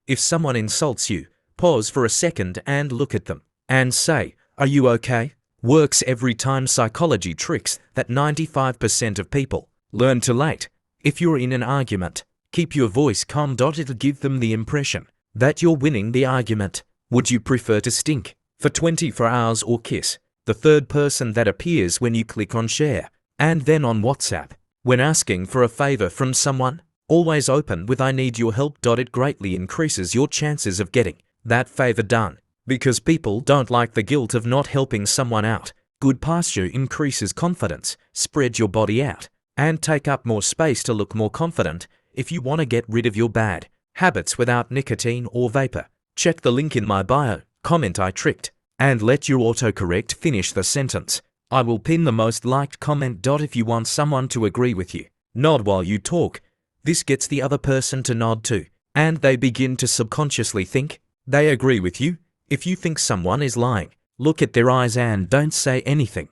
If someone insults you, pause for a second and look at them, and say, "Are you okay?" Works every time. Psychology tricks that 95% of people learn too late. If you're in an argument, keep your voice calm. It'll give them the impression that you're winning the argument. Would you prefer to stink for 24 hours or kiss the third person that appears when you click on share? And then on WhatsApp, when asking for a favor from someone, always open with "I need your help." It greatly increases your chances of getting that favor done, because people don't like the guilt of not helping someone out. Good posture increases confidence. Spread your body out and take up more space to look more confident. If you want to get rid of your bad habits without nicotine or vapor, check the link in my bio, comment "I tricked," and let your autocorrect finish the sentence. I will pin the most liked comment. If you want someone to agree with you, nod while you talk. This gets the other person to nod too, and they begin to subconsciously think they agree with you. If you think someone is lying, look at their eyes and don't say anything.